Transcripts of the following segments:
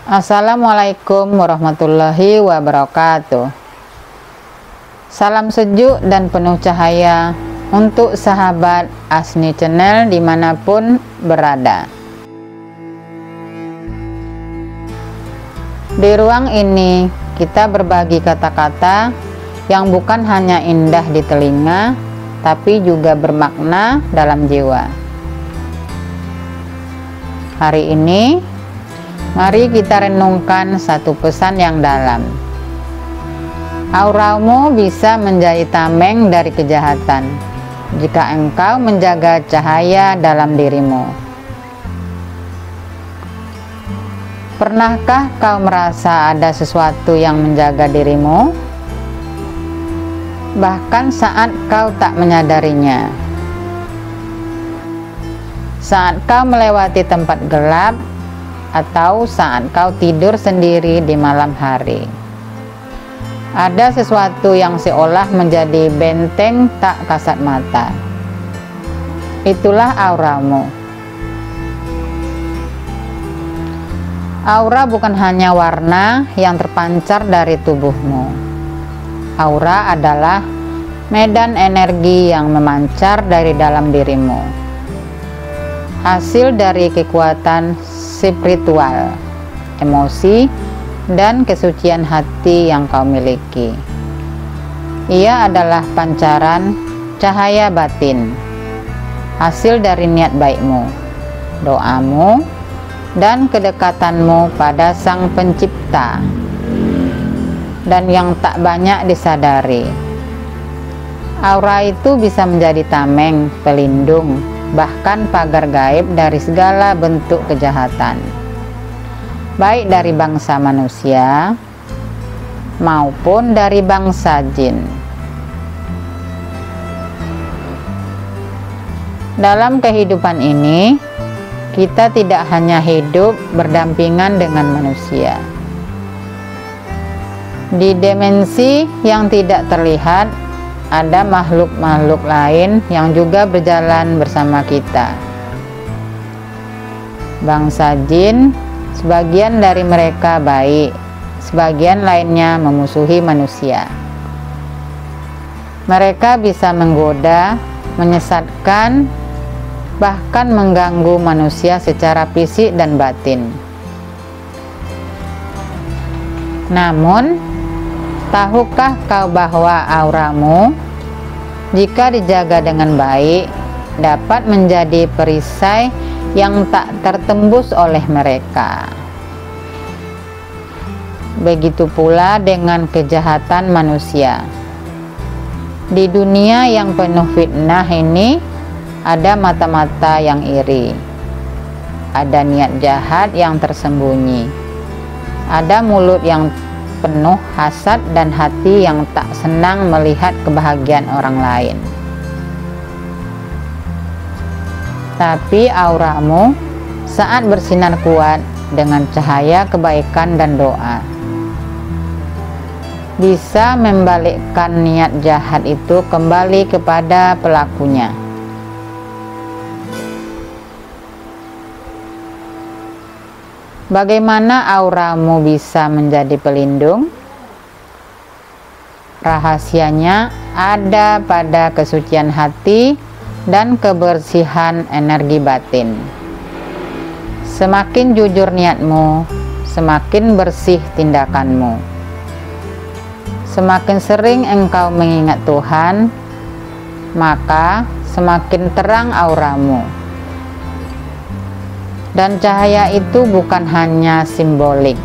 Assalamualaikum warahmatullahi wabarakatuh. Salam sejuk dan penuh cahaya untuk sahabat Asni Channel dimanapun berada. Di ruang ini kita berbagi kata-kata yang bukan hanya indah di telinga, tapi juga bermakna dalam jiwa. Hari ini mari kita renungkan satu pesan yang dalam. Auramu bisa menjadi tameng dari kejahatan jika engkau menjaga cahaya dalam dirimu. Pernahkah kau merasa ada sesuatu yang menjaga dirimu? Bahkan saat kau tak menyadarinya. Saat kau melewati tempat gelap, atau saat kau tidur sendiri di malam hari, ada sesuatu yang seolah menjadi benteng tak kasat mata. Itulah auramu. Aura bukan hanya warna yang terpancar dari tubuhmu. Aura adalah medan energi yang memancar dari dalam dirimu, hasil dari kekuatan spiritual, emosi, dan kesucian hati yang kau miliki. Ia adalah pancaran cahaya batin, hasil dari niat baikmu, doamu, dan kedekatanmu pada Sang Pencipta, dan yang tak banyak disadari. Aura itu bisa menjadi tameng, pelindung, bahkan pagar gaib dari segala bentuk kejahatan, baik dari bangsa manusia maupun dari bangsa jin. Dalam kehidupan ini, kita tidak hanya hidup berdampingan dengan manusia. Di dimensi yang tidak terlihat, ada makhluk-makhluk lain yang juga berjalan bersama kita. Bangsa jin, sebagian dari mereka baik, sebagian lainnya memusuhi manusia. Mereka bisa menggoda, menyesatkan, bahkan mengganggu manusia secara fisik dan batin. Namun, tahukah kau bahwa auramu, jika dijaga dengan baik, dapat menjadi perisai yang tak tertembus oleh mereka? Begitu pula dengan kejahatan manusia. Di dunia yang penuh fitnah ini, ada mata-mata yang iri, ada niat jahat yang tersembunyi, ada mulut yang penuh hasad dan hati yang tak senang melihat kebahagiaan orang lain. Tapi auramu saat bersinar kuat dengan cahaya kebaikan dan doa, bisa membalikkan niat jahat itu kembali kepada pelakunya. Bagaimana auramu bisa menjadi pelindung? Rahasianya ada pada kesucian hati dan kebersihan energi batin. Semakin jujur niatmu, semakin bersih tindakanmu. Semakin sering engkau mengingat Tuhan, maka semakin terang auramu. Dan cahaya itu bukan hanya simbolik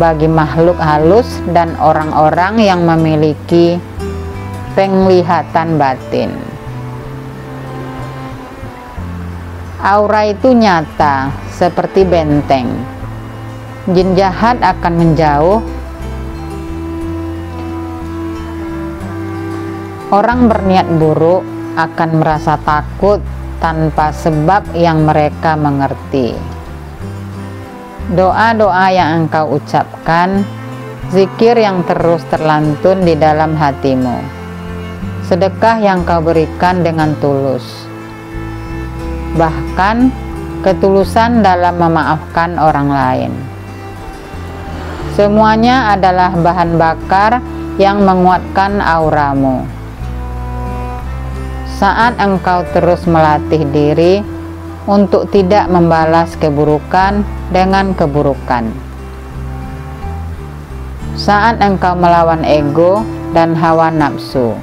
bagi makhluk halus dan orang-orang yang memiliki penglihatan batin. Aura itu nyata seperti benteng. Jin jahat akan menjauh. Orang berniat buruk akan merasa takut tanpa sebab yang mereka mengerti. Doa-doa yang engkau ucapkan, zikir yang terus terlantun di dalam hatimu, sedekah yang kau berikan dengan tulus, bahkan ketulusan dalam memaafkan orang lain, Semuanya adalah bahan bakar yang menguatkan auramu. Saat engkau terus melatih diri untuk tidak membalas keburukan dengan keburukan, saat engkau melawan ego dan hawa nafsu,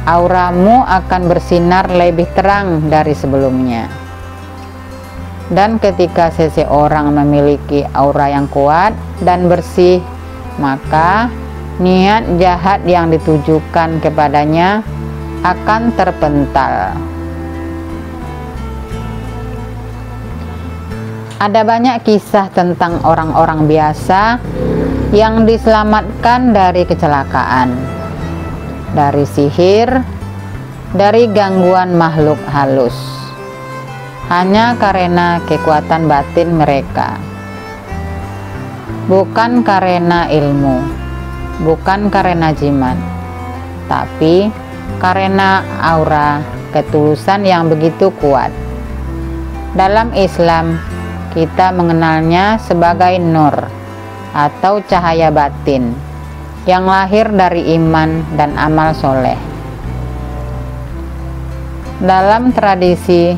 auramu akan bersinar lebih terang dari sebelumnya. Dan ketika seseorang memiliki aura yang kuat dan bersih, maka niat jahat yang ditujukan kepadanya akan terpental. Ada banyak kisah tentang orang-orang biasa yang diselamatkan dari kecelakaan, dari sihir, dari gangguan makhluk halus, hanya karena kekuatan batin mereka. Bukan karena ilmu, bukan karena jimat, tapi karena aura ketulusan yang begitu kuat. Dalam Islam, kita mengenalnya sebagai nur atau cahaya batin yang lahir dari iman dan amal soleh. Dalam tradisi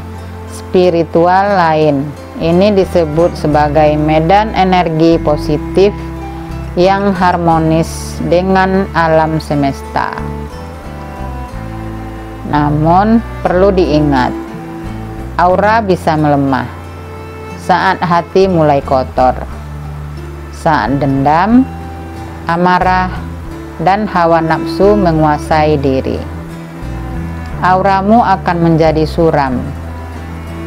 spiritual lain, ini disebut sebagai medan energi positif yang harmonis dengan alam semesta. Namun perlu diingat, aura bisa melemah saat hati mulai kotor, saat dendam, amarah, dan hawa nafsu menguasai diri. Auramu akan menjadi suram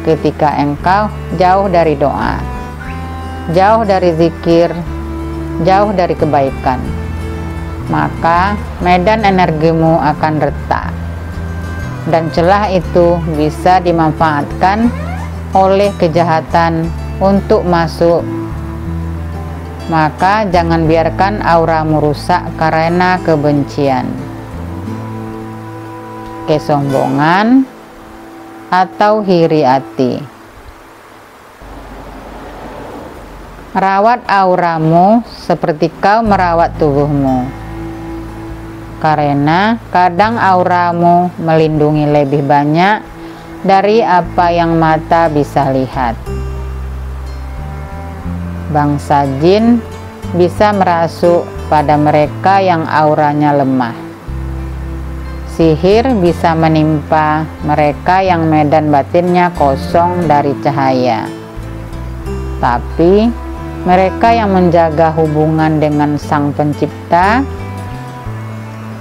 ketika engkau jauh dari doa, jauh dari zikir, jauh dari kebaikan. Maka medan energimu akan retak, dan celah itu bisa dimanfaatkan oleh kejahatan untuk masuk. Maka jangan biarkan auramu rusak karena kebencian, kesombongan, atau iri hati. Rawat auramu seperti kau merawat tubuhmu, karena kadang auramu melindungi lebih banyak dari apa yang mata bisa lihat. Bangsa jin bisa merasuk pada mereka yang auranya lemah. Sihir bisa menimpa mereka yang medan batinnya kosong dari cahaya. Tapi mereka yang menjaga hubungan dengan Sang Pencipta,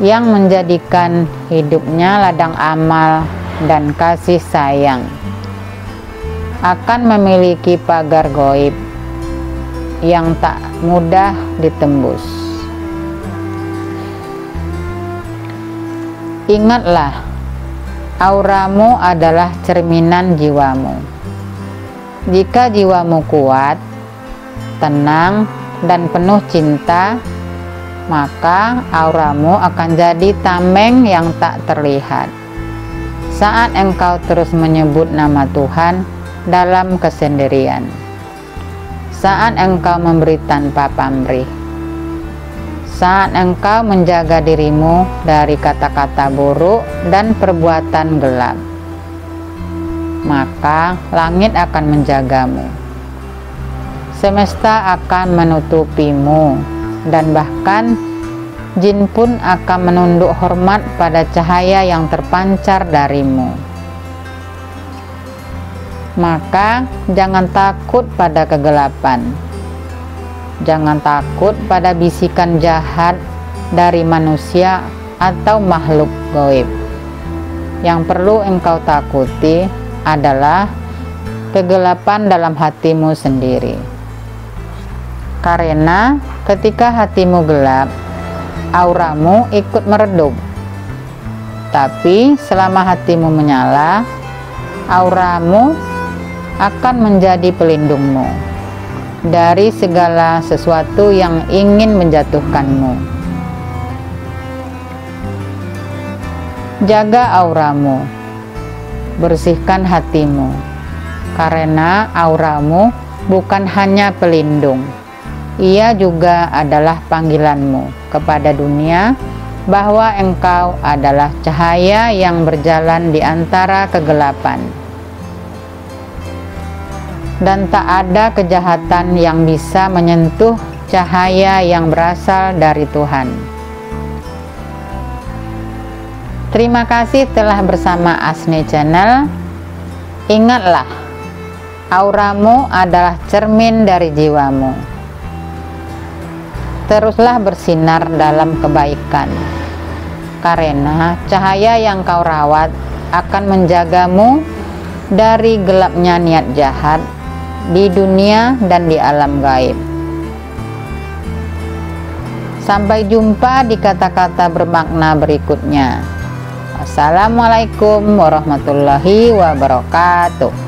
yang menjadikan hidupnya ladang amal dan kasih sayang, akan memiliki pagar gaib yang tak mudah ditembus. Ingatlah, auramu adalah cerminan jiwamu. Jika jiwamu kuat, tenang, dan penuh cinta, maka auramu akan jadi tameng yang tak terlihat. Saat engkau terus menyebut nama Tuhan dalam kesendirian, saat engkau memberi tanpa pamrih, saat engkau menjaga dirimu dari kata-kata buruk dan perbuatan gelap, maka langit akan menjagamu, semesta akan menutupimu, dan bahkan jin pun akan menunduk hormat pada cahaya yang terpancar darimu. Maka jangan takut pada kegelapan, jangan takut pada bisikan jahat dari manusia atau makhluk gaib. Yang perlu engkau takuti adalah kegelapan dalam hatimu sendiri. Karena ketika hatimu gelap, auramu ikut meredup. Tapi selama hatimu menyala, auramu akan menjadi pelindungmu dari segala sesuatu yang ingin menjatuhkanmu. Jaga auramu, bersihkan hatimu, karena auramu bukan hanya pelindung, ia juga adalah panggilanmu kepada dunia, bahwa engkau adalah cahaya yang berjalan di antara kegelapan. Dan tak ada kejahatan yang bisa menyentuh cahaya yang berasal dari Tuhan. Terima kasih telah bersama Asne Channel. Ingatlah, auramu adalah cermin dari jiwamu. Teruslah bersinar dalam kebaikan, karena cahaya yang kau rawat akan menjagamu dari gelapnya niat jahat di dunia dan di alam gaib. Sampai jumpa di kata-kata bermakna berikutnya. Assalamualaikum warahmatullahi wabarakatuh.